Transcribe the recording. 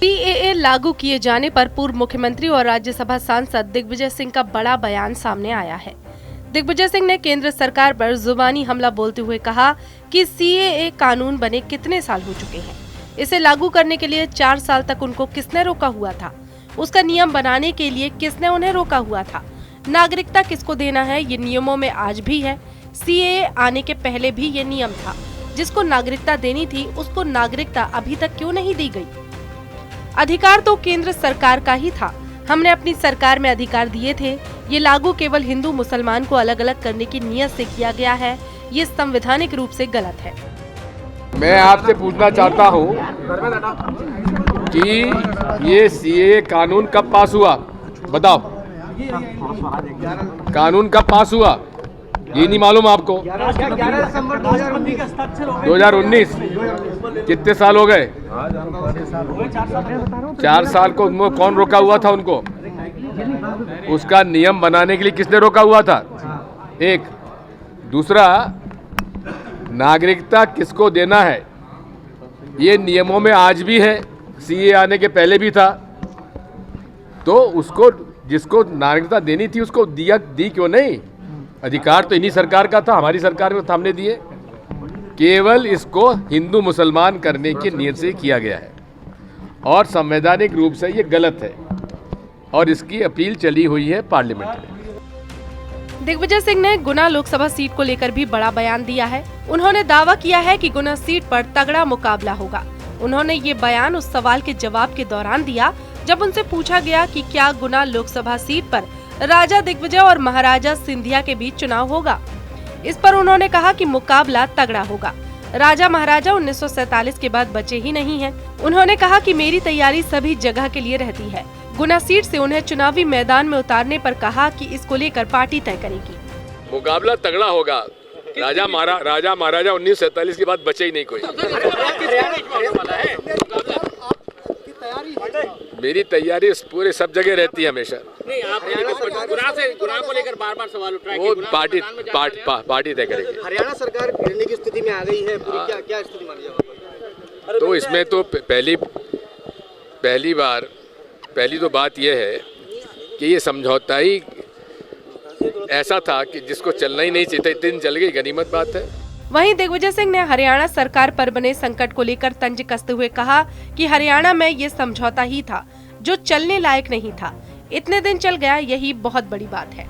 CAA लागू किए जाने पर पूर्व मुख्यमंत्री और राज्यसभा सांसद दिग्विजय सिंह का बड़ा बयान सामने आया है। दिग्विजय सिंह ने केंद्र सरकार पर जुबानी हमला बोलते हुए कहा कि सीएए कानून बने कितने साल हो चुके हैं, इसे लागू करने के लिए 4 साल तक उनको किसने रोका हुआ था, उसका नियम बनाने के लिए किसने उन्हें रोका हुआ था, नागरिकता किसको देना है ये नियमों में आज भी है। सीएए आने के पहले भी ये नियम था, जिसको नागरिकता देनी थी उसको नागरिकता अभी तक क्यों नहीं दी गई। अधिकार तो केंद्र सरकार का ही था, हमने अपनी सरकार में अधिकार दिए थे। ये लागू केवल हिंदू मुसलमान को अलग अलग करने की नीयत से किया गया है, ये संवैधानिक रूप से गलत है। मैं आपसे पूछना चाहता हूँ कि ये सीएए कानून कब पास हुआ, बताओ। कानून कब पास हुआ ये नहीं मालूम आपको? 2019। कितने साल हो गए? 4 साल को कौन रोका हुआ था उनको? उसका नियम बनाने के लिए किसने रोका हुआ था? एक। दूसरा, नागरिकता किसको देना है ये नियमों में आज भी है, सीए आने के पहले भी था। तो उसको जिसको नागरिकता देनी थी उसको दी क्यों नहीं? अधिकार तो इन्हीं सरकार का था, हमारी सरकार में हमने दिए। केवल इसको हिंदू मुसलमान करने की नीयत से किया गया है और संवैधानिक रूप से ये गलत है और इसकी अपील चली हुई है पार्लियामेंट में। दिग्विजय सिंह ने गुना लोकसभा सीट को लेकर भी बड़ा बयान दिया है। उन्होंने दावा किया है कि गुना सीट पर तगड़ा मुकाबला होगा। उन्होंने ये बयान उस सवाल के जवाब के दौरान दिया जब उनसे पूछा गया कि क्या गुना लोकसभा सीट पर राजा दिग्विजय और महाराजा सिंधिया के बीच चुनाव होगा। इस पर उन्होंने कहा कि मुकाबला तगड़ा होगा। राजा महाराजा 1947 के बाद बचे ही नहीं हैं। उन्होंने कहा कि मेरी तैयारी सभी जगह के लिए रहती है। गुना सीट से उन्हें चुनावी मैदान में उतारने पर कहा कि इसको लेकर पार्टी तय करेगी। मुकाबला तगड़ा होगा। राजा महाराजा 1947 के बाद बचे ही नहीं कोई। मेरी तैयारी पूरे सब जगह रहती है हमेशा। नहीं, आप गुना को लेकर बार-बार सवाल उठ रहा है वो कि पार्टी तय करेगी। हरियाणा सरकार गिरने की स्थिति में आ गई है, पूरी क्या स्थिति मानी जाए? तो इसमें तो पहली तो बात यह है कि ये समझौता ही ऐसा था कि जिसको चलना ही नहीं चाहिए, दिन चल गई, गनीमत बात है। वहीं दिग्विजय सिंह ने हरियाणा सरकार पर बने संकट को लेकर तंज कसते हुए कहा कि हरियाणा में ये समझौता ही था जो चलने लायक नहीं था। इतने दिन चल गया, यही बहुत बड़ी बात है।